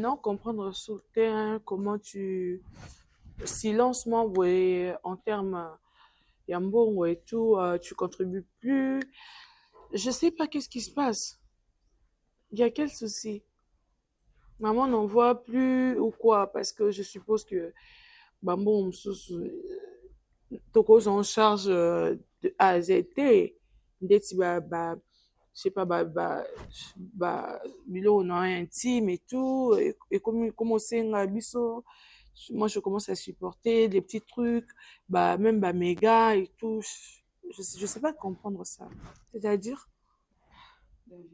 non, comprendre soudain comment tu... Silence-moi, ouais, en termes Yambo et tout, tu contribues plus. Je sais pas qu'est-ce qui se passe. Il y a quel souci? Maman n'en voit plus ou quoi? Parce que je suppose que Bambo Toko en charge de A à Z. Ndeti je sais pas, bilo on a intime et tout. Et comme on sait, biso, moi je commence à supporter des petits trucs, même méga et tout. Je sais pas comprendre ça. C'est-à-dire?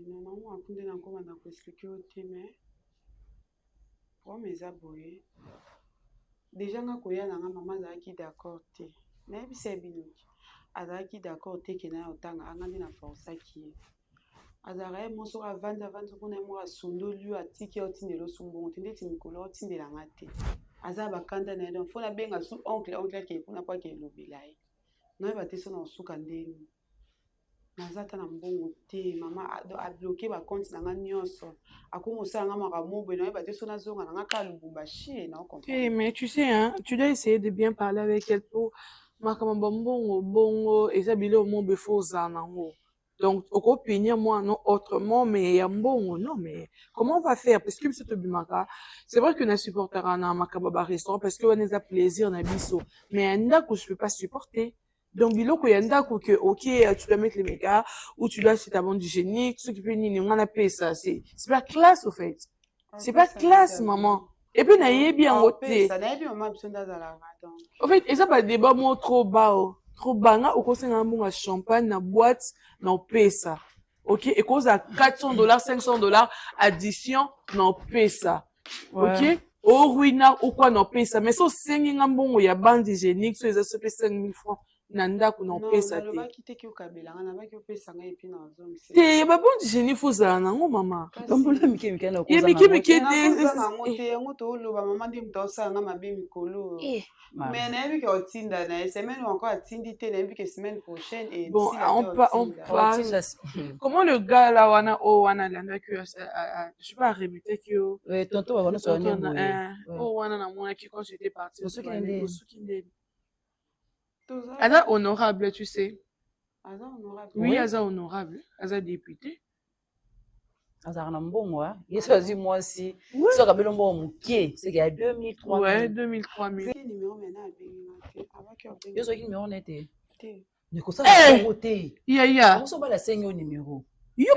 Normalement, après, on a encore expliqué au thème. Pour mes abonnés, déjà, quand on a maman qui d'accord, mais c'est bien. Azaki d'accord, que na autant angani na force qui. Azara moso avanda kuna mo asundo liu atiki otinde lo sumbo tinde timikolo otinde la ngate. Azaba kanda na ndo fona benga su oncle ke kuna kwa ke lobilai. No ba teso na suka ndeni. Nazata na mbongo te mama a bloqué ba compte na nga nyonso. Akumo sa nga makamobe no ba teso na zonga na nga ka lubumba chie na comprendre. Mais tu sais hein, tu dois essayer de bien parler avec elle pour makama bongo et ça bilo mo befo zanango. Donc, au copine, moi, non, autrement, mais bon, non, mais comment on va faire? Parce que c'est vrai qu'on a supporté un makababa restaurant parce qu'on a plaisir, on a biso. Mais un que je peux pas supporter. Donc, bilo, qu'il y a un que, ok, tu dois mettre les mégas, ou tu dois acheter ta bande hygiénique, ceux qui peuvent on a payé ça. C'est pas classe, au fait. C'est pas classe, maman. Et puis, naïe bien ôté. Ça n'a bien, maman, besoin d'aller En fait, et ça, bah, débat, moi, trop bas, trop bas, nga, au conseil, un bon champagne, na boîte, na pesa. Ok? Et cause à $400, $500, addition, na pesa. Ok? Au ruina, ou quoi, na pesa. Mais ça, c'est un bon, il y a bande hygiénique, ça, ils ont 5 000 francs. Nanda, qu'on na pesa, te. Non, quitter qui au Kabila, on a pas qui au pesa, et puis dans zone. Te, bah, bande hygiénique, faut ça, non, maman. Bambola mike mike na ko Ye, miki, te, ngoto lo, ba maman dim tosa, nga mabe mikolo. Mais na ebi ke otinda na semaine encore atindi te na ebi ke semaine prochaine et bon, on parle. Comment le gars là wana landa que je sais pas répéter que tonton wa wana so wana na moi qui quand j'étais parti Aza honorable, tu sais. Aza honorable. Oui, Aza honorable, Aza député. Aza na mbongo yeso azi moi si so ka belombo mukie c'est qu'il y a 2000 3000. Ouais, 2000 3000. C'est numéro maintenant avec yeso ki numéro nete. Ne ko sa côté. Ya. On so ba la sengo numéro. Yo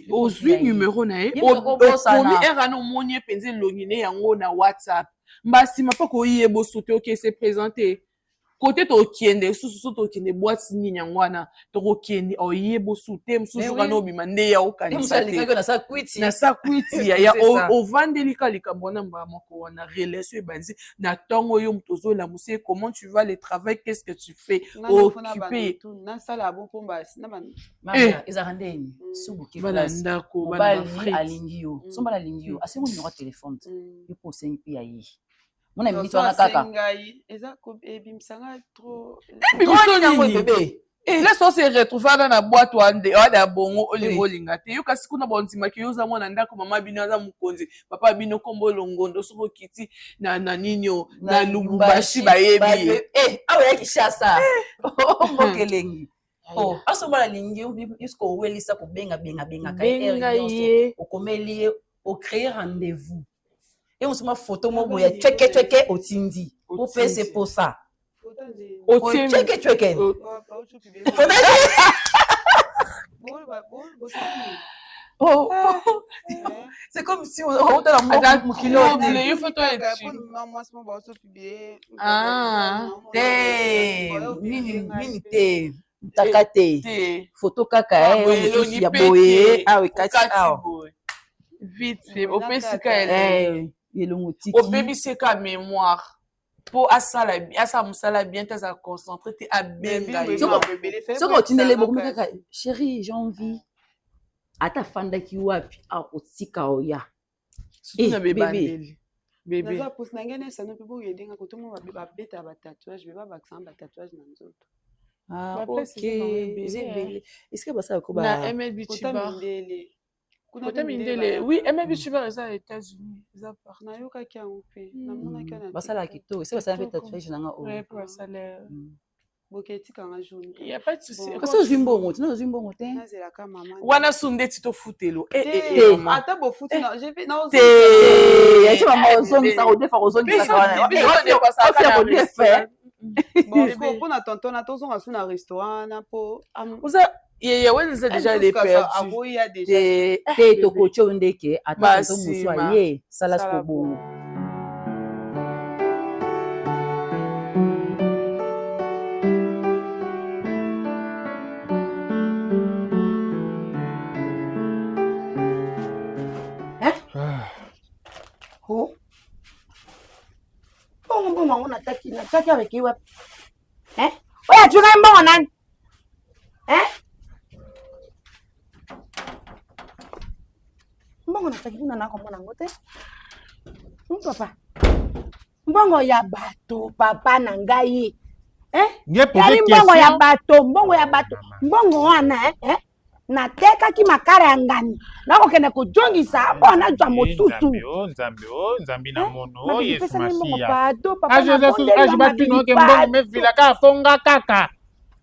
ozwi numéro na ye okomi era no moni penzi longine yango na WhatsApp. Mbasi mapa ko yebo sote OK c'est présenté. Côté to kiende susu to kiende boîte nini ngwana to ko kiende oyebo soute msusu kana obimande ya okanisa te na sa kwiti ya o vandelika likambona mba moko wana relation banzi na tongo yo mtozo la musie comment tu vas le travail qu'est-ce que tu fais occupé na sala bo pomba na ban ezarandeni subuki balanda ko bali alingio somba la lingio asengo numéro téléphone yo po sengi pi ayi mona mito na kaka ngai eza ko ebimsanga trop bébé laisse on se retrouver dans la boîte wande wada bongo olinga te yo kasi kuna bonzima ki yoza mwana ndako mama bino aza mukonzi papa bino kombo longondo soko kiti na ninyo na Lubumbashi bayebi awa ya Kishasa mokelengi asoba la lingi jusqu'au welisa ko benga kay okomeli au créer rendez-vous et on se met photo mo boya cheke otindi pour faire c'est pour ça cheke c'est comme si on était dans mon kilo les photos mini te takate photo kaka ya boye kati vite opesika ele yelongotiki obebiseka mémoire pour asa musala bien ta concentré te abenga soko otindele bokomi kaka chérie j'ai envie ata fandaki wapi otika oya bébé naza pousse na ngene ça ne peut pas aider ko tout monde va beta ba tatouage be ba vaccin ba tatouage na nzoto ok est-ce que basa ko ba na MLB chiba Côté Mindele, oui, et même tu vas rester aux États-Unis. nayokaki yango mpe namonaki ya na basala kitoko esi basala mpe tatouage nanga oyo Ouais, pour un salaire. boke etikanga jaune Il n'y a pas de souci. Bon. kasi ozwi mbongo tina ozwi mbongo te nazelaka mama Wana sunde tito futelo. ata bofuti esi mama ozongisa kodefa kozongisa ofia kodefe mpona tontona tozonga so na restaurant na mpo Yeye wenze déjà les perdu. aboya déjà te tokotie oyo ndeke ata tonto mosu aye sala siko bongo mbongo wangu nataki aweki wapi? Wewe achunga mbongo nani? Mbongo nataki kuna nako mwanangu te. Papa. Mbongo ya bato papa na ngai. Yali mbongo ya bato, mbongo wana natekaki makara ya ngani nakokende kojongisa mpo anajwa mosusu nzambi na mono yesu masiya aje batunoke mbongo mevilaka afonga kaka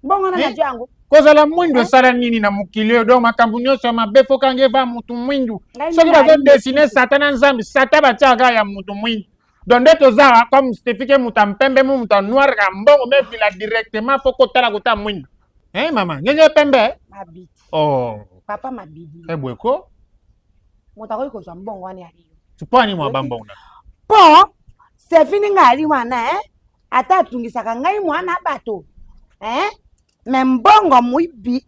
mbongo na najwa yango kozala mwindu osala nini na mokili oyo donc makambo nyonso ya mabe fokange eva mutu mwindu soki bazodesine sata na nzambi sata batiaka ya mutu mwindu donc nde toza comme stefike mutu ya mpembe mu mutu ya noir ka mbongo mevila directement fo kotala kota mwindu mama ngenye pembe mabiti papa mabidi ebweko moto akoki kozwa mbongo wana aliyo tuponi mwa bambongo na po sefini nga ali wana ata atungisaka ngai mwana bato me mbongo mwibi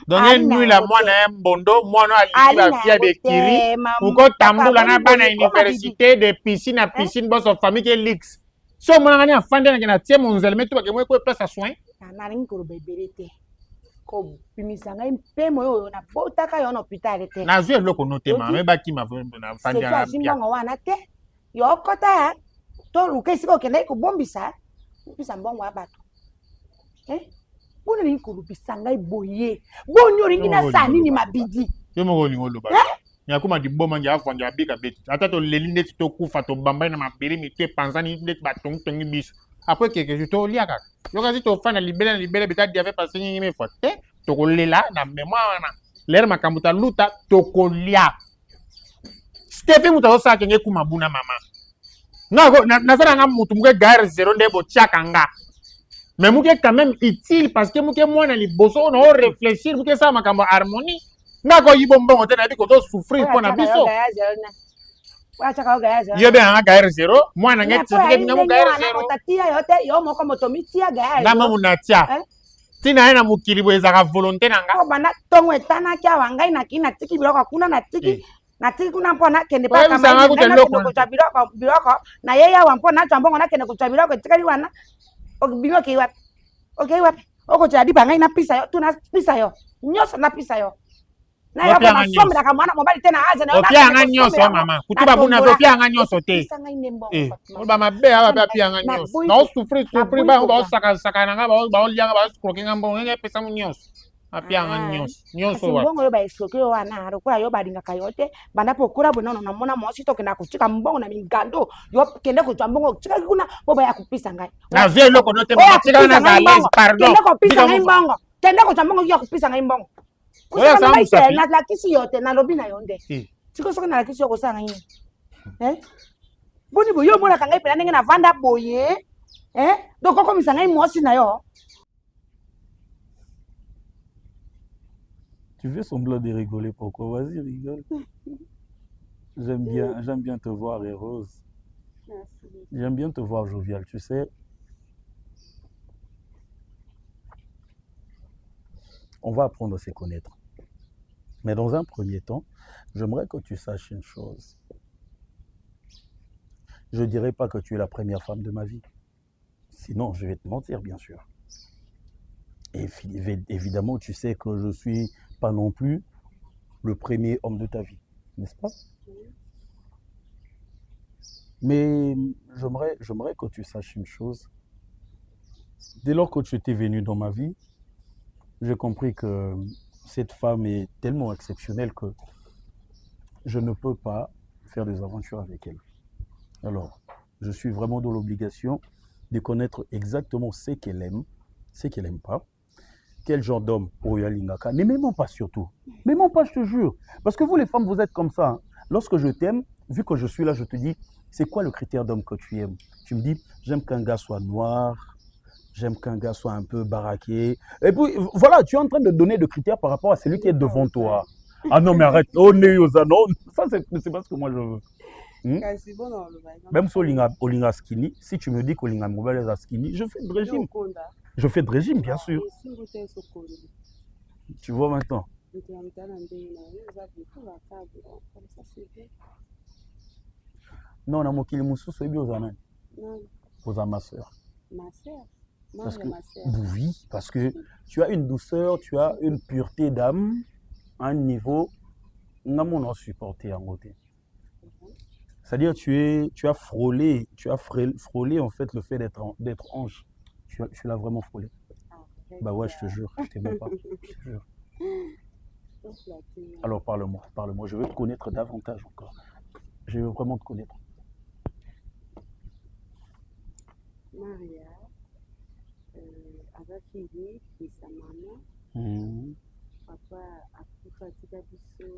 donc enwila mwana ya mbondo mwana aliki bafia bekiri ukotambula na bana université de piscine na piscine boso famille ke lix so mwana ngani afande na kena tie monzele metu bakemwe ko place soin nalingi koloba ebele te kobimisa ngai mpemo oyo nabotaka yo na hôpital te nazwi eloko no te mama mebakima na fandi ya mbongo wana te yokota toluka esika okendaki kobombisa opesa mbongo ya bato bona ningi kolobisa ngai boye boni olingi nasala nini mabidi yo moko olingi oloba nyakuma diboma ngi afandi abika beti ata toleli ndeti tokufa tobambai na mabeli mike panzani ndeti batongitongi biso après quelque chose tolia kaka yoka si tofanda libele beta diave passé nyingi mefwa te tokolela na mémoire wana lere makambo ta luta tokolia stefi mutu azosala kenge kumabuna mama nazala nga mutu muke gare zero nde botiaka nga mais muke quand même utile parce que muke mwana liboso ona o réfléchir muke sala makambo harmonie nga koyibo mbongo te nayebi kozosouffrir mpo na biso yo be anga gaire zero mwana nge certificat nga mo gaire zero tatia yo te yo moko moto mitia gaire nga mo munatia tina ye na mokili boye ezaka volonté na nga ko bana tongo etanaki awa ngai natiki biloko kuna natiki kuna mpo nakende pakama biloko na ye yawa mpo natwa mbongo nakende kotwa biloko etikali wana bino okei wapi okotya dipa ngai napisa yo tunapisa yo nyonso napisa yo nayokonasombelaka mwana mobali te na aza opianga nyonso mama kutuba buna pe opianga nyonso te oba mabe awa pe apianga nyonso baosouffrir baosakasaka na nga baolianga baosukrokenga mbongo ngenge epesa mu nyonso apianga nyonso mbongo oyo baesroke yo wana lokola yo balingaka yo te banda mpo okura bonono namona mwasi tokenda kotika mbongo na mingando yo kende kozwa mbongo otikaki kuna po baya kopisa ngai nazwi eloko no te matika na za lese pardon kende kopisa ngai mbongo kende kozwa mbongo ya kopisa ngai mbongo nalakisi yo te nalobi na yo nde siko soki nalakisi yo kosala nini boni boye omonaka ngai mpela ndenge navanda boye donc okomisa ngai mwasi na yo. Tu fais semblant de rigoler, pourquoi? Vas-y, rigole. J'aime bien te voir heureuse. J'aime bien te voir joviale, tu sais. On va apprendre à se connaître. Mais dans un premier temps, j'aimerais que tu saches une chose. Je ne dirais pas que tu es la première femme de ma vie. Sinon, je vais te mentir, bien sûr. Et évidemment, tu sais que je ne suis pas non plus le premier homme de ta vie, n'est-ce pas? Mais j'aimerais que tu saches une chose. Dès lors que tu étais venu dans ma vie, j'ai compris que cette femme est tellement exceptionnelle que je ne peux pas faire des aventures avec elle. Alors, je suis vraiment dans l'obligation de connaître exactement ce qu'elle aime, ce qu'elle n'aime pas. Quel genre d'homme pour Yalingaka. Ne m'aimons pas surtout. M'aimons pas, je te jure. Parce que vous, les femmes, vous êtes comme ça. Hein. Lorsque je t'aime, vu que je suis là, je te dis, c'est quoi le critère d'homme que tu aimes? Tu me dis, j'aime qu'un gars soit noir, j'aime qu'un gars soit un peu baraqué. Et puis, voilà, tu es en train de donner des critères par rapport à celui qui est devant toi. Ah non, mais arrête. Oh, Neyosa, non. Ça, c'est pas ce que moi je veux. Même si Olinga skinny, si tu me dis qu'Olinga Mobile est skinny, je fais de régime. Je fais de régime, bien sûr. Tu vois maintenant. Non, on a moqué les moussous, c'est bien aux amis. Aux ma soeur. Ma soeur. Parce que, oui, parce que tu as une douceur, tu as une pureté d'âme, à un niveau, on a supporté en côté. C'est-à-dire, tu as frôlé en fait le fait d'être ange. Tu l'as vraiment frôlé. Bah ouais, je te jure, je t'aime pas, je te jure. Alors parle-moi, je veux te connaître davantage encore. Je veux vraiment te connaître. Maria, avec Yves et sa maman, papa a pu fatiguer biso,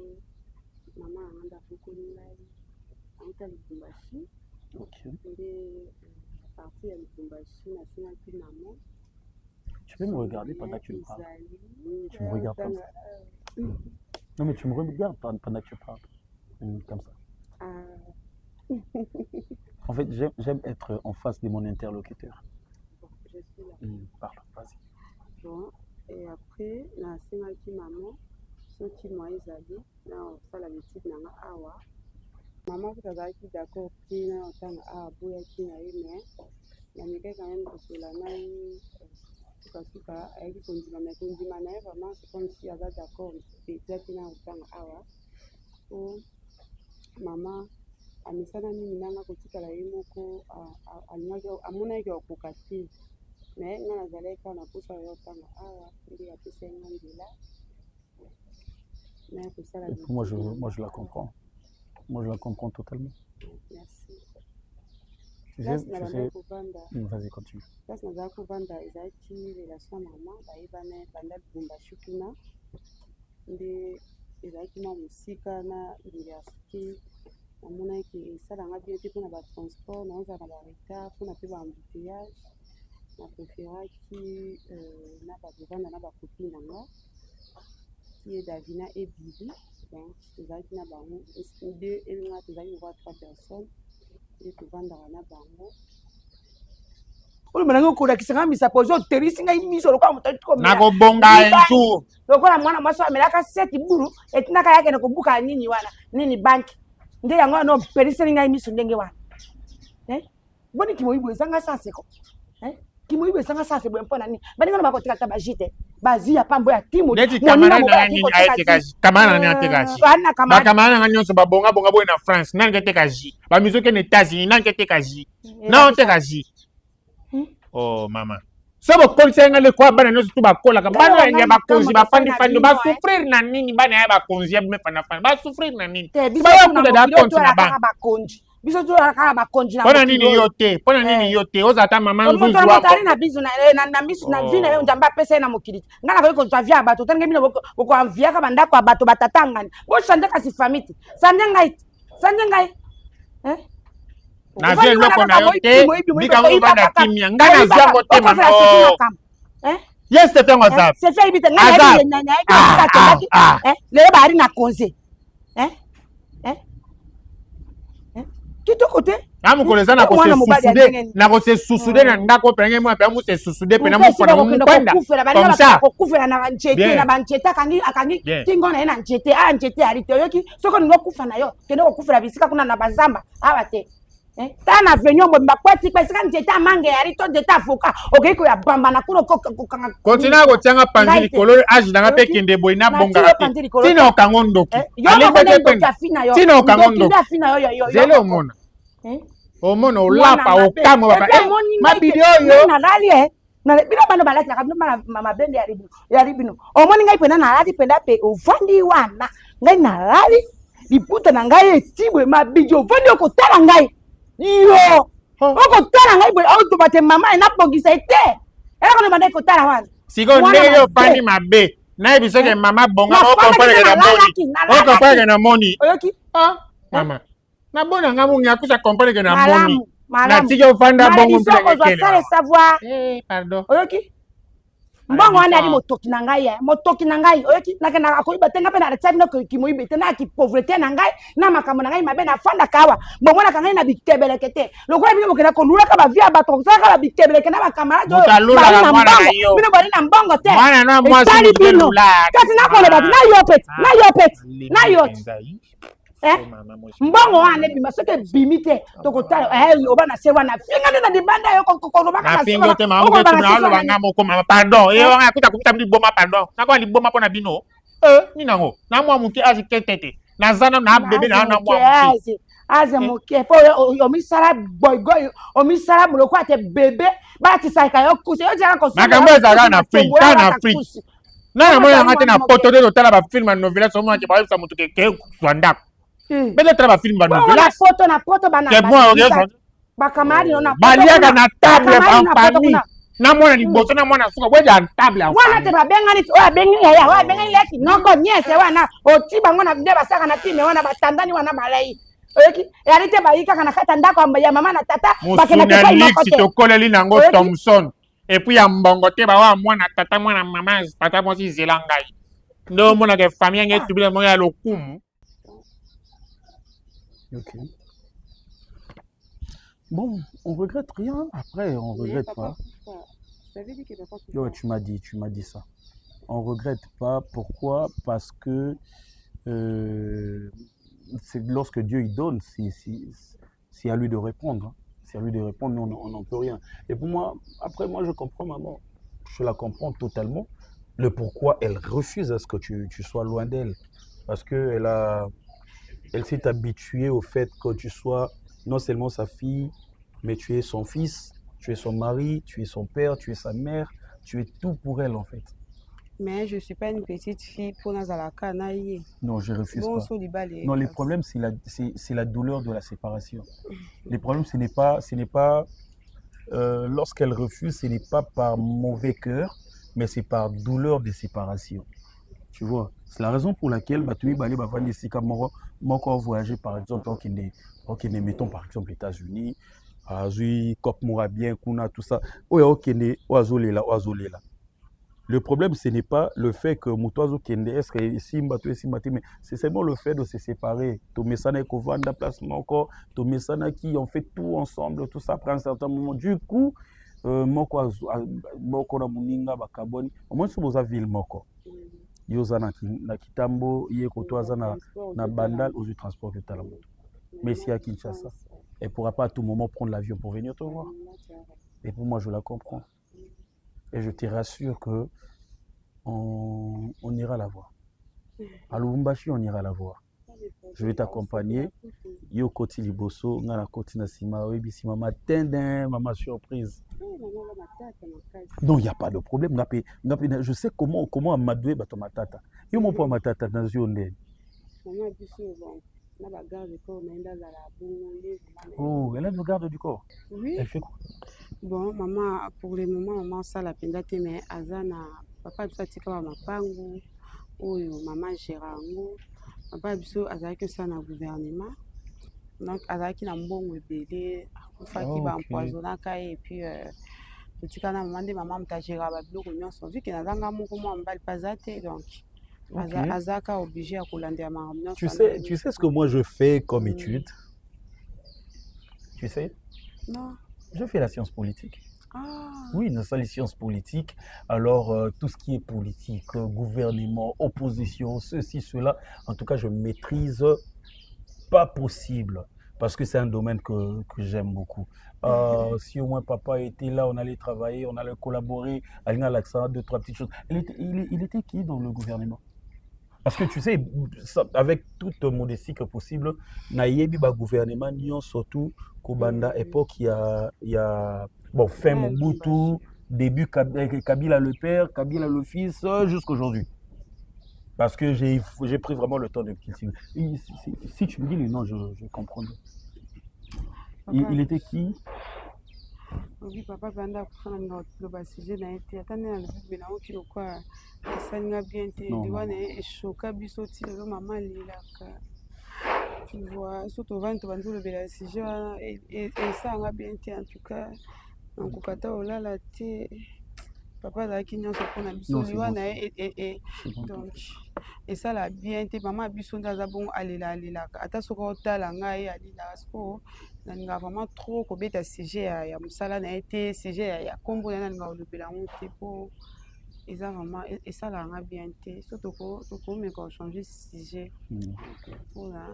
maman a rendu beaucoup de mal, en tant que Lubumbashi. Ok. Et partie à Lubumbashi, national plus maman. Tu peux me regarder pendant que tu me parles. Tu me regardes comme ça. Non mais tu me regardes pendant que tu parles. Comme ça. En fait, j'aime être en face de mon interlocuteur. Bon, je suis là. Parle, vas-y. Bon, et après, na sengaki maman, soki moi ezali, na osala betide nanga awa. Maman vous azalaki d'accord te na otanga awa boyaki na ye, mais namekaki quand même kosola na ye sukasuka ayaki kondima, mais kondima na ye vraiment c'est comme si aza d'accord eza te na otanga awa. Po maman amesana nini nanga kotikala ye moko amonaki akoka te, mais nga nazalaki kaka na posa ya otanga awa nde apesa nga nzela mais kosala. Moi je la comprends. Moi je la comprends totalement. Merci. Tu sais, vas-y, continue. Place nazala kovanda ezalaki relation ya mama bayebana banda Lubumbashi kuna nde ezalaki na mosika na université. Namonaki esalanga bien te mpona batransport naozala na baretard mpona mpe baembouteillage na préféraki na bakovanda na bakopine nanga ki e Davina e Bibi. Donc ezalaki na bango nde elinga tozalaki lokwa 3 personnes nde tovandaka na bango. Oyo mwanangu okolakisanga misapo ozoterisi ngai miso lokola moto nakobonga enjour lokola mwana mwasi amelaka 7 bulu etindaka yake na kobuka nini wana nini banki nde yango wana operiseli ngai miso ndenge wana boni kimoyibo ezanga saseko kimoyibo ezanga sase boye mpona nini baninga na bakotika ta bajite bazi ya pambo ya timu neti kamara na nini ayetekaji kamara na ayetekaji bakamara na nyonso babonga boye na France nani ketekaji bamizoke na États-Unis nani ketekaji na otekaji. Oh mama so bokolisa nga lekwa bana nyonso tu bakolaka bana ya bakonzi bafandi basouffrir na nini bana ya bakonzi ya bimefana basouffrir na nini bayakuda da konti na banka biso tolaka bakonzi na pona nini yo te ozata mama nzuzu wa motari na biso na misu na vie na yo nzambe apesa ye na mokili nga na koki kozwa vie ya bato otanga bino bokoanviaka bandako ya bato batatangani bosande kasi famille sande ngai na vie eloko na yo te bikango bana kimia nga na vie yango te mama yes te fengo azab c'est fait ibite nga lelo bahari na konze kitoko te amukoleza na kosesusude na ndako penge mwa pe amusesusude pe na mufana mukwenda comme ça kokufela na banchete na banchete akangi tingo na ye na nchete nchete ali te yoki soko ningo kufa na yo kende kokufela bisika kuna na bazamba awa te ta na venyo mo bakwati pe sika nchete amange yari to deta foka okeko ya bamba na kuno kokanga continue ko tianga panzili kolore age danga pe kende boy na bonga tino kango ndoki ale bete penda tino kango ndoki zelo mona omona olapa okamo baba mabidio yo na rali na bino bana balaki na kabino mama blende ya ribino omoni ngai penda na rali penda pe ovandi wana ngai na rali liputa na ngai etibwe mabidi ovandi okotala ngai yo okotala ngai boye otoba te mama enapongisa ete eloko na banda ekotala wana siko ndenge ofandi mabe nayebi soki mama bonga okomprendre na moni okomprendre na moni oyoki mama nabona nga mungi akusa comprendre na moni malamu natiki ofanda bongo mpona kozwa sale savoir pardon oyoki mbongo wana ali motoki na ngai oyoki nakenda akoyiba te nga mpe na tsali noki moyibe te na ki pauvreté na ngai na makambo na ngai mabe na fanda kawa bomonaka ngai na bitebeleke te lokola bino bokenda kolulaka bavie ya bato kosalaka na bitebeleke na bakamarade bino bali na mbongo te etali bino kasi nakoloba te na yo pete mbongo wana ebima soki ebimi te tokotala oba na se wana finga nde na libanda yo kolobaka nafinga moko mama pardon eyonga akuta kuta liboma pardon nakoya liboma mpo na bino ninango na mwa moke azi tetete nazana na bebe na mwa moke aze moke mpo omisala boygoy omisala moloko ate bebe batisaka yo kusi yo tiaka makambo ezalaka na afrique ta na afrique nana moyo yanga te na poto te totala bafilme ya novela somonake bayebisa moto keke zwa ndako bele tala bafilme ba novela na poto bana bakamadi na baliaka na table en famille na mwana liboso na mwana suka bweja na table en wana te babengani oya bengi ya oya bengi leki noko nyese wana oti bango na nde basaka na time wana batandani wana balai oyoki yali te bayika kana kata ndako ya mama na tata bakena te kwa moko te tokoleli nango Thompson et puis ya mbongo te bawa mwana tata mwana mama tata mosi zela ngai ndo mona ke famille ngai tubile mo ya lokumu. Ok. Bon, on regrette rien. Après, on regrette pas. Ouais, tu m'as dit ça. On regrette pas. Pourquoi? Parce que c'est lorsque Dieu il donne, c'est à lui de répondre. C'est à lui de répondre, nous on n'en peut rien. Et pour moi, après moi je comprends maman. Je la comprends totalement. Le pourquoi elle refuse à ce que tu sois loin d'elle. Parce que elle s'est habituée au fait que tu sois non seulement sa fille, mais tu es son fils, tu es son mari, tu es son père, tu es sa mère, tu es tout pour elle en fait. Mais je ne suis pas une petite fille pour Nazalaka. Non, je refuse pas. Non, le problème, c'est la douleur de la séparation. Le problème, ce n'est pas lorsqu'elle refuse, ce n'est pas par mauvais cœur, mais c'est par douleur de séparation. Tu vois, c'est la raison pour laquelle tu vas voyager par exemple, mettons par exemple les États-Unis, bien, tout ça. Le problème, ce n'est pas le fait que Moutouazo Kende est Simba, mais c'est seulement le fait de se séparer. Tomesana et Kovanda, placement encore, Tomesana qui ont fait tout ensemble, tout ça prend un certain moment. Du coup, Moko na Muninga, Bakaboni, au moins, c'est dans la ville Moko. Yoza na Kitambo, Yekotoaza na Bandal, aux transports de Talamoto. Mais ici à Kinshasa, elle ne pourra pas à tout moment prendre l'avion pour venir te voir. Et pour moi, je la comprends. Et je te rassure que on ira la voir. À Lubumbashi, on ira la voir. Je vais t'accompagner. Yo koti liboso, ngana koti na sima, oebi mama tendin, maman surprise. Non, il n'y a pas de problème. Je sais comment amadouer bato matata. Yo mon po matata dans yonde. Oh, elle a le garde du corps. Oui. Elle fait quoi? Bon, maman, pour le moment, maman, ça la peine d'être, mais Azana, papa, tu sais, tu as ma pango, ou maman, Gérango, papa, tu sais, Azana, que ça, na gouvernement. Donc, Azana, qui n'a bon bébé, qui va empoisonner, et puis, tu sais, maman, tu as géré la Bible, on vu qu'il y a un gars, comment on va le passer, donc. Azaka obligé à couler à ma. Tu sais ce que moi je fais comme étude? Tu sais? Non. Je fais la science politique. Ah. Oui, nous sommes les sciences politiques. Alors, tout ce qui est politique, gouvernement, opposition, ceci, cela, en tout cas, je maîtrise pas possible. Parce que c'est un domaine que j'aime beaucoup. Si au moins papa était là, on allait travailler, on allait collaborer, aller à l'accent, 2, 3 petites choses. Il était qui dans le gouvernement? Parce que tu sais, avec toute modestie que possible, naïebi ba gouvernement nion surtout Kobanda époque il y a bon fin Mobutu, début Kabila le père, Kabila le fils jusqu'aujourd'hui. Parce que j'ai pris vraiment le temps de cultiver. Si tu me dis le nom, je comprends. Il était qui? Oui, papa, pendant que le sujet n'a été atteint, mais là, tu le crois, ça n'a bien été. Et choqué, bisoti, le maman, tu vois, surtout quand tu vas le sujet, et ça n'a bien été, en tout cas, en Kokata, oh là, là, papa, là, qui n'y a pas de biso, donc, et ça l'a bien été, maman, biso, dans bon, allez là, ata sokota, la ngaï, allez là, nanga vraiment trop kobeta sujet ya musala na été sujet ya kombo na nanga olobela monte po eza vraiment et ça la nga bien té surtout ko mais ko changer sujet voilà.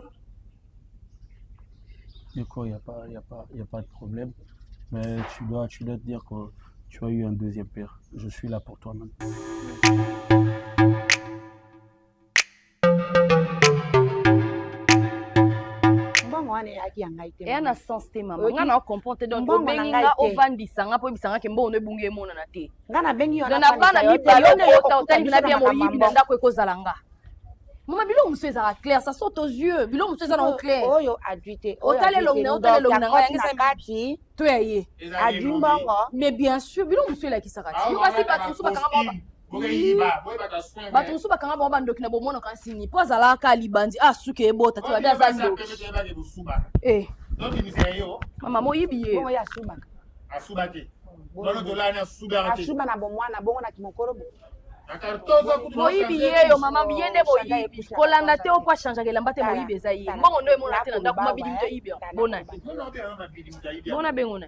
D'accord, il y a pas de problème, mais tu dois te dire que tu as eu un deuxième père. Je suis là pour toi maintenant. eya na sens te mama nga na comprendre donc obengi nga ovandisa nga mpo oyebisa nga ke mbono ebungi emonana te na bana mibale okota otangi na bia moyibi na ndako ekozala nga mama biloko mosusu ezala clair ça saute aux yeux biloko mosusu eza na oclair otala elongi na otala elongi na ngai yangisa to ya ye mais bien sûr biloko mosusu elakisaka ti kasi bato mosusu bakanga bato mosusu bakanga bango bandoki na bomonaka nsini mpo azalaka libandi asuki ebota te babi aza ndoki mama moyibi ye moyibi ye yo mama ye nde moyibi kolanda te opo achangeaka elamba te moyibi eza ye mbongo ndo emona te na ndako mabidi mito yibi bona bengo na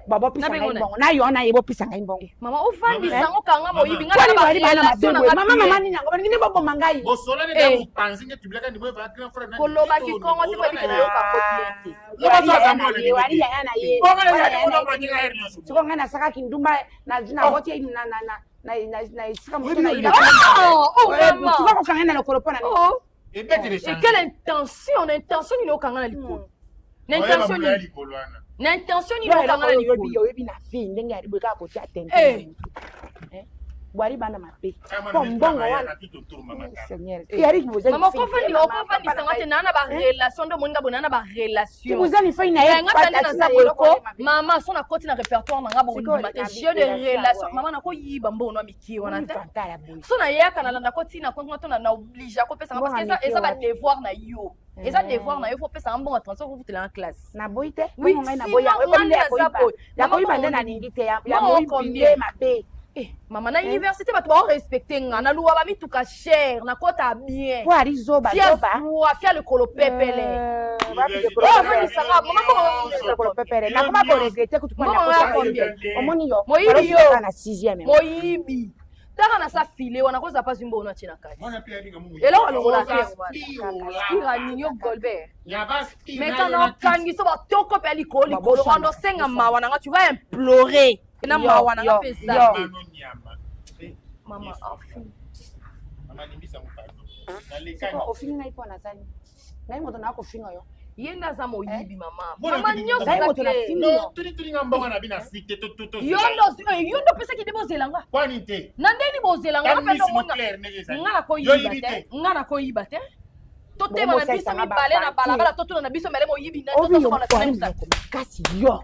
babopisa ngai mbongo na yo na yebopisa ngai mbongo mama ofandisa ngo kanga moyibi nga na ba relation na mama nini yango ngine boboma ngai bosolane da mupanzi nge tubulaka ndimo va grand frère na koloba kikongo te bobi kena yoka kotiente wali ya na ye siko ngai nasaka kindumba na boti na isika mutu na ila tuba kokanga na lokolo pona et quelle intention ni okanga na likolo na intention ni okanga na likolo oyebi na fille ndenge ya libweka kotia tente bwari bana mape po mbongo wana mama okofandisanga te naa na barelation nde omoninga boye naa na barelation ozani fai na ye nga tali naza boloko mama so nakoti na répertoire nanga bondima te jeu de relation mama nakoyiba mbono ya miki wana te so nayeyaka nalanda koti na kontina to na oblige akopesanga parce eza badevoir na yo eza devoir na yo fo opesanga mbongo ya transport kofutela na classe naboyi te ngai naboyi yakoyiba nde nalingi te yamoyibi nde mabe mama na université bato baorespecte nga naluwa bamituka cher nakota bien po arizoba fia lekolo pepele nakoma koregrete moyibi taka na sa file wana koza pasi mbono atie na kati eloko alongola tera nini ogolbert meka na okangiso batoko mpe ya likolo wana osenga mawa nanga tu vas implorer na mawa nanga mpe eza mama ofingi ngai mpo nazali ngai moto nakofinga yo ye nde aza moyibi mama nyonso yo ndo opesaki nde bozelanga na ndeni bozelanga nga nakoyiba te totema na biso mibale na balabala totuna na biso mele moyibi kasi yo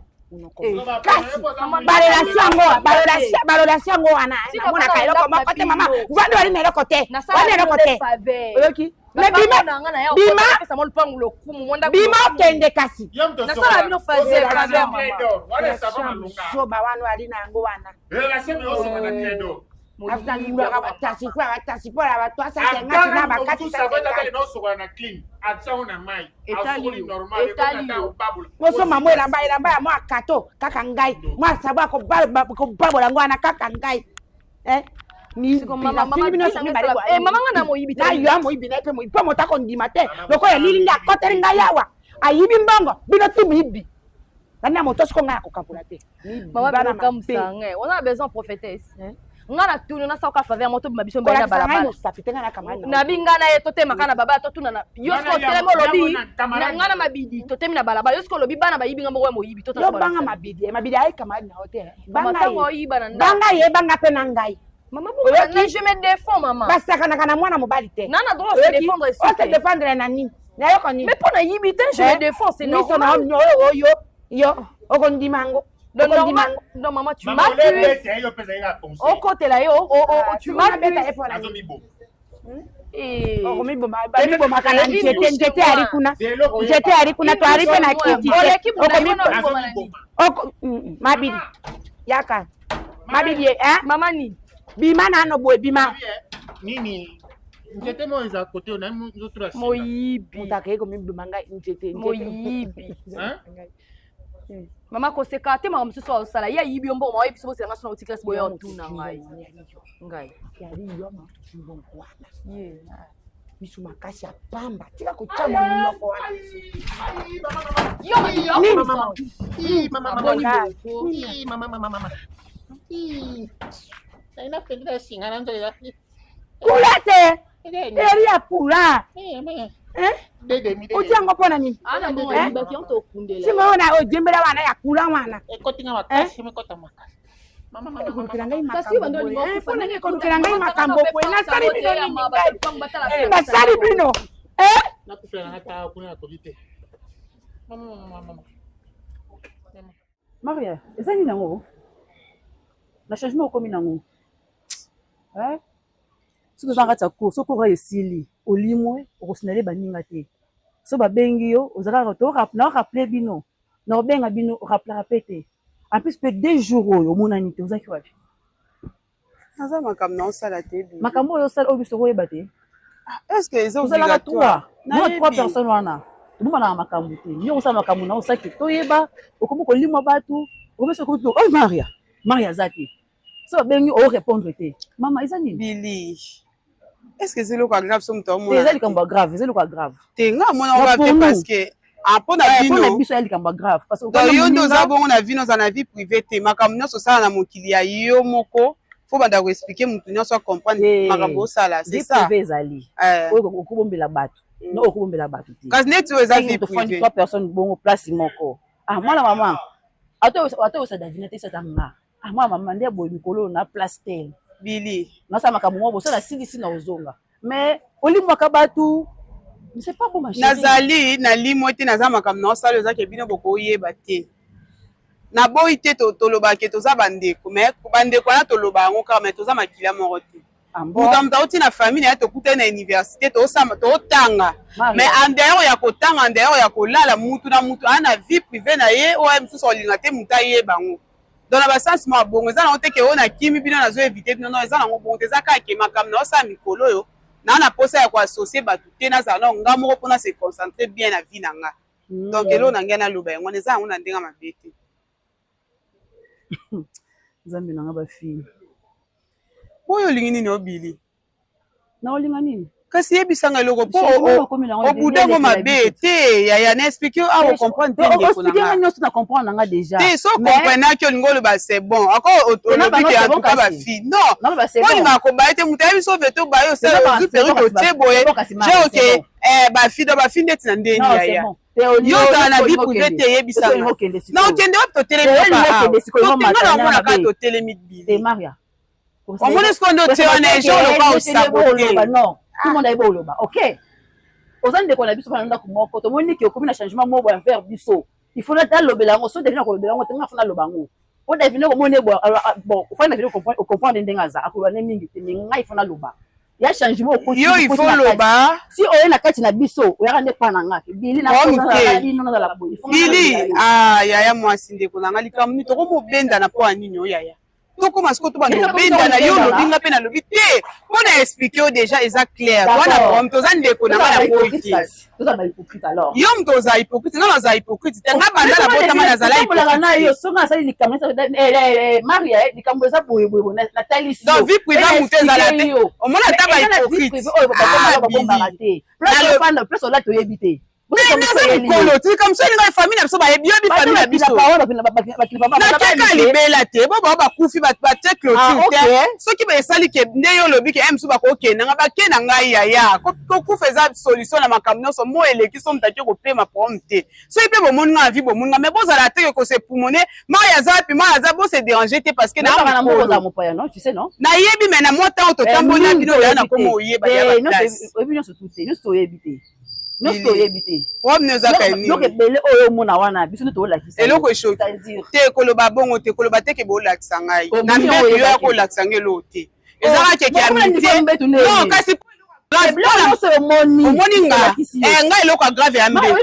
balolasi yango wana namonaka eloko moko te mama vandi wali na eloko te oyoki bima okende kasi zoba wana wali na yango wana afutandulaka batasi mpola bato asasengati na bakati mosoma mo elamba ya mo akato kaka ngai mo asabu akobabola yango wana kaka ngai mama nga na moyibi nayo amoyibi na epe moyibi mpo moto akondima te lokola elilingi akoteli ngai awa ayibi mbongo bino tu moyibi nani ya moto siko ngai akokabula te mamaokamusange oza besoin prophétesse nga na tuni nasauka faveur moto bima biso mbele na balabala na binga na ye totemaka na babala totuna na yo siko telema olobi na nga na mabidi totemi na balabala yo siko olobi bana bayibi nga moko ya moyibi yo banga mabidi ayi kamadi na yo te banga ye banga ye banga mpe na ngai Maman, je me défends, maman. Parce que na mwana mobali te. Nana droit de se défendre ici. On se défendre nani. Mais pour na yibité, je me défends, c'est normal. Yo, okondi mango. Non, maman, tu m'as tué. Au côté là, tu m'as tué. J'étais arikuna to aripe na kiti. Mabidi. Yaka. Mabidi Maman ni. Bima na no boy bima. Nini. Njete mo eza côté on a nous trois. Moyibi. Mutaka ko mibimanga njete. Moyibi. Mama ko se kate mama msusu wa sala ya yibi ombo mwa episo bose nga sona utiklas boyo tuna ngai. Ngai. Yali yo ma tumbon kwa. Ye. Bisu makasi ya pamba. Tika kuchama mnoko wana. Yo mama. Mama. Ina pendra singana ndo ya. Kulate. Eri ya pula. Dede. Ujango pona nini? Ana mo yiba ki onto kundela. Simaona ojembera wana ya kula wana. Ekotinga makasi mekota makasi. Mama. Kasi bando ni mo fona ni ko ngai makambo ko na sari bino ni. Na sari bino. Na kufela hata kuna kolite. Mama. Maria, ezali nango. Na changement okomi nango. Soki ozanga tia cour, soki ora esili, olimwe, okosinale baninga te. So babengi yo, ozalaka to rappeler bino. Na obenga bino, rappelera te. En plus, peut 2 jours oyo omonani te, ozaki wapi? Naza makambo na osala te bi. Makambo oyo osala oyo biso koyeba te. Est-ce que eza ozalaka 3? Na 3 personnes wana. Tobomana makambo te. Nyo osala makambo na osaki toyeba, okomi kolimwa batu, okomi soko to. Oh Maria zaki. So babengi o répondre te. Mama eza nini? Billy. Est-ce que c'est le cas grave son temps? C'est le cas grave, c'est le cas grave. T'es nga mon on va faire parce que après na vie no. Biso le cas grave parce que dans yo ndo za bon na vie no za na vie privée te makambo nyonso sala na mokili ya yo moko faut banda ko expliquer mutu nyonso comprendre makambo sala c'est ça. Privé zali. Okobombela bato. No okobombela bato te. Kasi net yo za vie privée. 3 personnes bon place moko. Mwana maman. Ato sa davina te sa tanga. Mwana maman ndia boy mikolo na place tel. Billy. Nasa makambo mo bosa la silisi na ozonga. Mais olimwaka batu, c'est pas bon ma chérie. Nazali na limo te naza makambo na osala ozaki bino boko yeba te. Na boyi te toloba ke toza bandeko, mais bandeko na toloba ngo ka mais toza makila moko te. Mutamta oti na famille ya tokuta na université to sama to tanga. Mais en dehors ya kotanga, en dehors ya kolala mutu na mutu ana vie privée na ye o msusu olinga te muta yeba ngo. Dans la sens ma bongo za na oteke ona kimi bino na zo éviter bino no za na ngo bongo za ka ke makam na osa mikolo yo na posa ya ko associer batu te na za na nga moko pona se concentrer bien na vie na nga. Donc elo na ngena loba ngo ne za ngo na ndenga mabete. Zambi na nga ba fille. Oyo lingi nini obili? Na olinga nini? Kasi yebisanga eloko po obuda ngo mabe te ya na expliquer a comprendre te ngeko na nga. Expliquer nga na comprendre nga déjà. Te so comprendre que ngolo ba c'est bon. Encore olobi ke en tout cas ba fille. Non. Ko ma ko ba ete mutayi so veto ba yo se du periko te boye. Je OK ba fille ndeti na ndeni ya. Yo na vie privée te yebisanga. Non kende op to téléphone pa. Non na ka to télémite bi. Te Maria. On me laisse qu'on doit tirer les gens le pas au saboter. Non. Tout le monde a eu le bas. OK. Aux années de qu'on a vu sur un moko, tout le monde dit qu'il y a un changement mot envers biso. Il faut là le belango, so devient le belango, tenga fona le bango. On devine comme on est bon, faut na comprendre ndengaza, akoba ne mingi te ngai fona le bas. Il y a changement au yo il faut le bas. Si on est na kati na biso, o ya ne pa na ngaki. Bili na la boy. Bili yaya mwasi ndeko na ngali kam ni to ko benda na po anini yaya. Toko masiko to bando benda na yo lobinga pe na lobi te. On a expliqué déjà exact clair. Wana on toza ndeko na bana boiti. Toza ba hypocrite alors. Yo mtoza hypocrite, nga za hypocrite. Nga banda na bota mana za hypocrite. Toza na yo songa sali likamesa Maria likambo za boye na talisi. Donc vie privée muteza la te. O mona ta ba hypocrite. Plus on là to yebite. Mikolo, tu comme ça, il y a une famille, il y a une famille, il y a libela te bo ba kufi ba tek lo te so ki ba sali ke ndeyo lobi ke emsu ba ko ke na ba ke na ngai ya ko kufeza solution na makamno so mo eleki so mtaki ko pema pomte so ipe bo mon nga vi bo mon nga mais boza la te ko se pulmoner ma ya zapi ma ya za bo se déranger te parce que na mo boza mo paya non tu sais non na yebi mais na mota to tambo na bino ya na ko mo yeba ya ba place non non so tout non so yebite non so yebite problème za ka ni donc bele oyo mona wana biso to la kisa eloko show te koloba bongo te koloba te ke bo lakisa ngai na mbeto yo ko lakisa ngelo te ezaka ke ya mitie non kasi omoni nga ngai eloko grave ya mbeto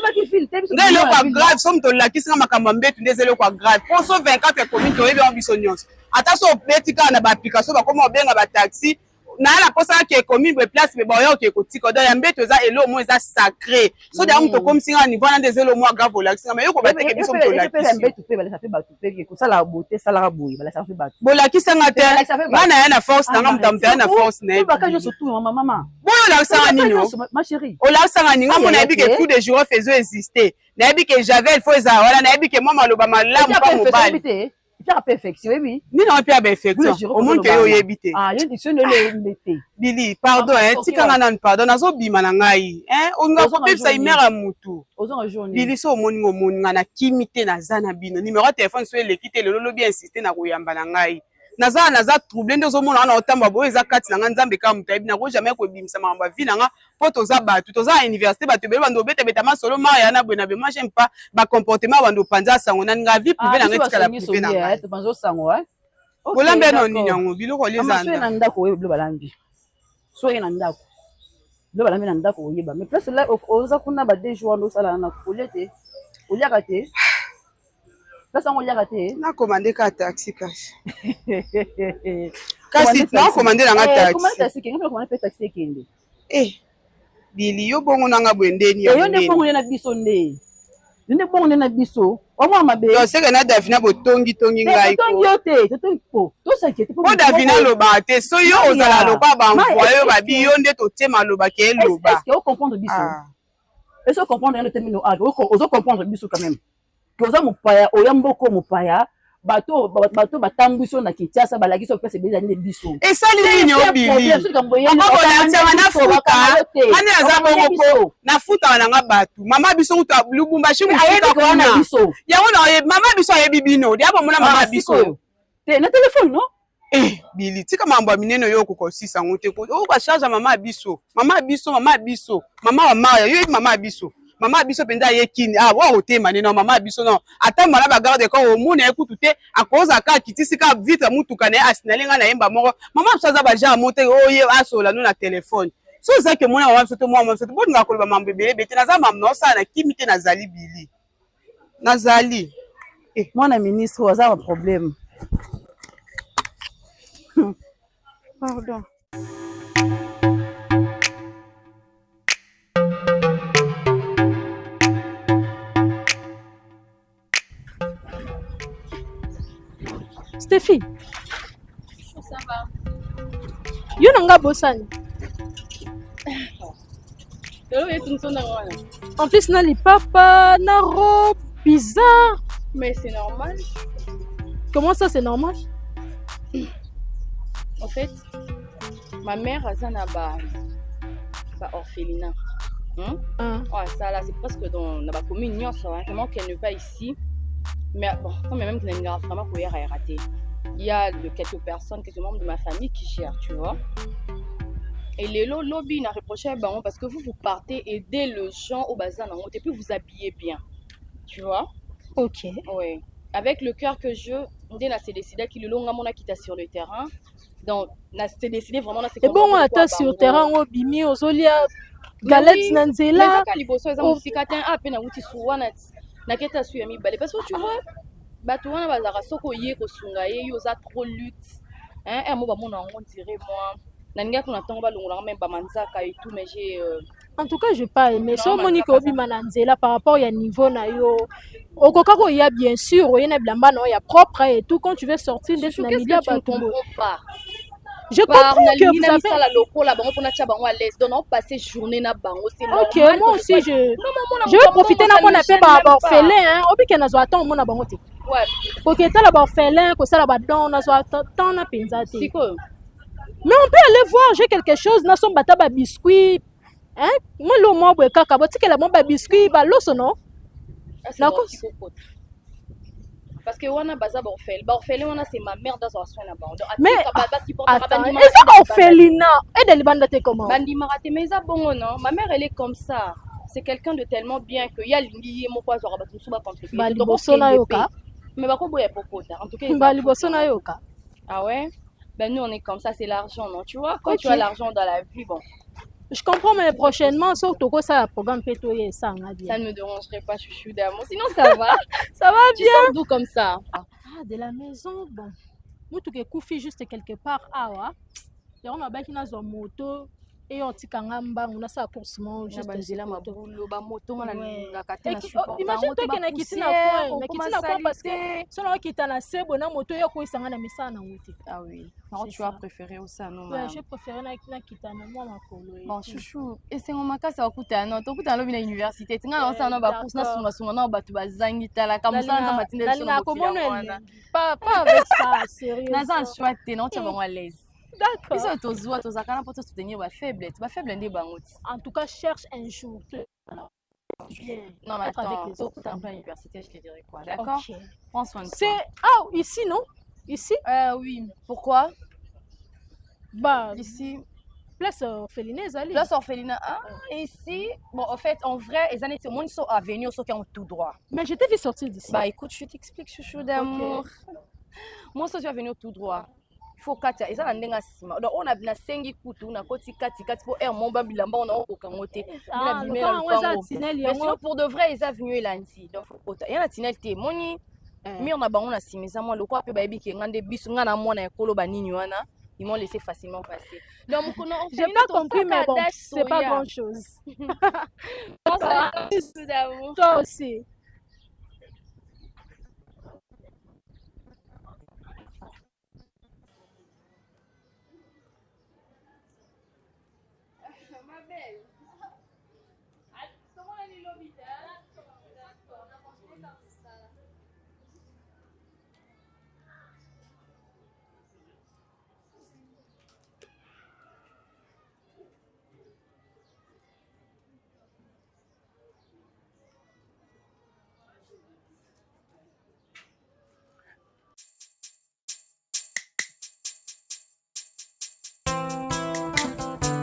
ngai eloko grave so mto lakisi nga makambo mbeto ndeze eloko grave poso 24 commune to yebi on biso nyonso ata so betika na ba application ba koma obenga ba taxi na la posa ke commune be place be boyo ke kotika do ya mbeto eza elo mo eza sacré so da mto comme singa niveau na des elo mo grave lakisi nga mais yoko ba teke biso mto lakisi mbeto pe bala sape batu pe ko sala beauté sala boy bala sape batu bo lakisi nga te ngana ya na force na ngam tampe na force na ba ka jo surtout maman boyo lakisi nga nino ma chérie o lakisi nga ninga mo na bi ke coup de jour faisait exister na bi ke Javel faut za wala na bi ke mama loba malamu pa mobali la perfection, oui. Ni non pas perfection. Au monde que yo yebite. Ah, il dit ce ne l'était. Billy, pardon ti kanga nan pardon nazo bima na ngai. On nga ko pesa imera mutu. Billy so moningo moninga na kimite na zana bino. Numéro téléphone so le kite le lobi insister na koyamba na ngai. Naza trouble ndezo mona na otamba boyo eza kati na nga nzambe ka mutayibi na ko jamais ko bimisa mamba vi na nga po toza batu toza université batu be bando beta beta masolo ma ya na bwena be moi j'aime pas ba comportement bando panza sango na nga vie privé na nga tika la privé na nga to panzo sango bolambe no nini yango biloko lezanda so na ndako we bilo balambi so na ndako bilo balambi na ndako yeba mais place là oza kuna ba deux jours ndo sala na kolete oliaka te Kasi on liaka te. Na commandé ka taxi kasi. Kasi na commandé na taxi. Comment taxi ke ngapela commandé taxi kende. Bili yo bongo na nga bwendeni ya. Yo ne bongo na biso nde. Nde bongo na biso. O mwa mabe. Yo seka na Davina botongi ngai ko. Botongi yo te, totongi po. To s'inquiète pas. Po Davina loba te. So yo ozala loba ba envoyer yo ba bi yo nde to tema loba ke loba. Est-ce que o comprendre biso? Est-ce que comprendre le terme no a? O comprendre biso quand même. Koza mupaya oyamboko mupaya bato batambiso na Kinshasa balagiso pesa beza ni biso esali nini obili na futa na nga batu mama biso uta lubumbashi mufuta na biso yango na mama biso ayebi bino dia bomona mama biso te na téléphone no bili tika mambo ya mineno yo kokosisa ngote ko o ba charge mama biso mama wa maya yo mama biso mama biso penda yekini wa otema neno mama biso non ata mala ba garde ko o muna ekutu te akoza ka kitisi ka vite mutuka na asinalenga na yemba moko mama biso za ba ja monte oye asola no na téléphone so za ke mona mama biso to mama biso bo nga koloba mambe bele bete na za mamno sa na kimite na zali bili nazali mwana ministre waza un problème pardon. Stéphie. Ça va. Yo nanga bosani. En plus, na li papa, na robe bizarre. Mais c'est normal. Comment ça, c'est normal? En fait, ma mère a ça ba orphelinat. Ouais, ça là, c'est presque dans la commune, tellement qu'elle n'est pas ici. Mais bon, quand même qu'il y a vraiment raté. Il y a quelques personnes, quelques membres de ma famille qui gèrent, tu vois. Et les lobbies n'a reproché parce que vous partez aider les gens au bazar et puis vous habillez bien. Tu vois? Ok. Oui. Avec le cœur que je, c'est décidé qu'il est long à mon quitté sur le terrain. Donc, c'est décidé vraiment là. Et bon, on a sur le terrain, on bimi, on solia, galette nanzela. Naketa su yami balé parce que tu vois bato wana bazara soko ye ko sunga ye yo za trop lutte mo ba mona on dirait moi naninga kuna tongo ba longola même ba manzaka et tout mais j'ai en tout cas je pas aimé so Monique obi mananzela par rapport ya niveau na yo okoka ko ya bien sûr oyena bilamba no ya propre et tout quand tu veux sortir des na milieu pas Je comprends que vous avez... Ok, moi aussi, je vais profiter d'un mon appel par orphelin. Au pire, nous attendons mon abonné. Pour que tu aies orphelin, que ça la badon, nous attendons na penzate. Mais on peut aller voir, j'ai quelque chose, nous sommes bataba biscuit. Hein? Moi, le mot de kaka, tu sais que la bombe biscuit, bah l'os non? Parce que on a bazar orphelin, on a c'est ma mère dans son soin là-bas. Mais attends, et ça orphelina, et de libanda te comment? Bandi marate mais ça bon non, ma mère elle est comme ça. C'est quelqu'un de tellement bien que y a lingi mo kwa zora batu suba contre. Bali bosona yoka. Mais ba ko boya popota. En tout cas, Bali bosona yoka. Ah ouais? Ben nous on est comme ça, c'est l'argent non, tu vois? Quand tu as l'argent dans la vie, bon. Je comprends, mais prochainement, surtout que ça, programme pétoyer, ça, on a dit. Ça ne me dérangerait pas, chouchou d'amour. Sinon, ça va. Ça va bien. Tu sors d'où comme ça? Ah, de la maison, bon. Moi, tout est couffé juste quelque part. Ah, ouais. Et on a bien qu'il y a une moto. Et on dit qu'on a ça course juste là ma boulot ba moto na imagine toi qui na kitina point parce que selon qui t'a na sebo na moto yo ko isanga na misa na wuti. Ah oui, alors tu as préféré aussi non? Ouais, j'ai préféré na kitana moi makolo. Bon chouchou, et c'est mon makasa okuta non, tokuta lobi na université tinga na ça na ba course na sunga na ba tu bazangi tala comme ça na matinde sur na komona. Pas avec ça, sérieux. Na ça chouette non, tu vas à l'aise. D'accord. Ils sont tous voix, tous à pour te soutenir, bah faible, en tout cas, cherche un jour. Non, mais attends, en plein université, je te dirais quoi, d'accord? Okay. Prends soin de toi. C'est ah ici non? Ici? Oui. Pourquoi? Bah ici. Place orphelinaise, allez. Place orpheline. Ah, ici. Bon, en fait, en vrai, les années, moi, ils sont à venir, ceux qui ont tout droit. Mais je t'ai vu sortir d'ici. Bah écoute, je t'explique, chouchou d'amour. Moi, ceux qui ont venir tout droit. Faut katia eza na ndenga sima donc on a na sengi kutu na koti kati pour air mon babilamba on a okangote mais sinon pour de vrai ils a venu lundi donc faut ya na tinel te moni mire na bango na simisa moi le quoi pe ba bi ki ngande bisu nga na mona ekolo banini wana ils m'ont laissé facilement passer donc j'ai pas compris mais bon c'est pas grand chose. Toi aussi.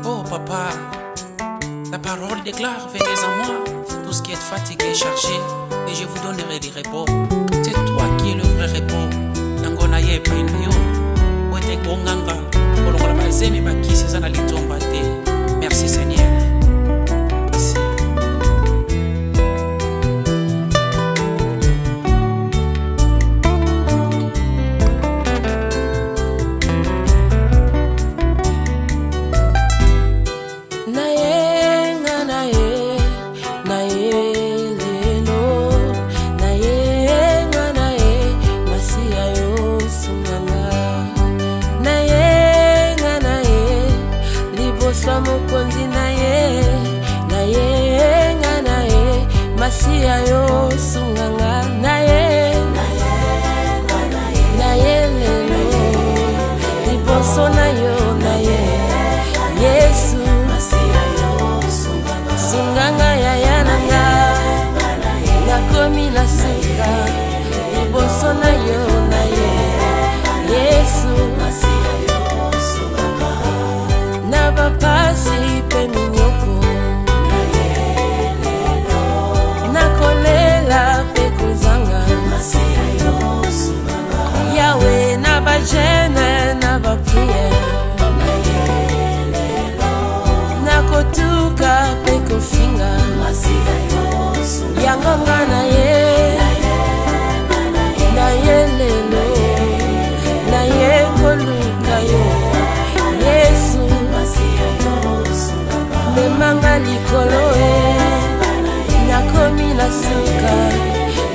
Oh papa, la parole déclare, venez à moi, tout ce qui est fatigué et chargé, et je vous donnerai des repos. C'est toi qui es le vrai repos. Nangona ye painoyo, wete konganga, kolongola bazeme bakisi sana litomba te. Merci Seigneur.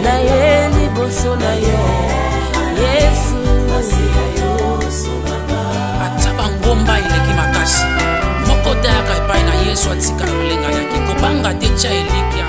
Na ye liboso na yo Yesu soit tika lolenga yaki kobanga te tya elikia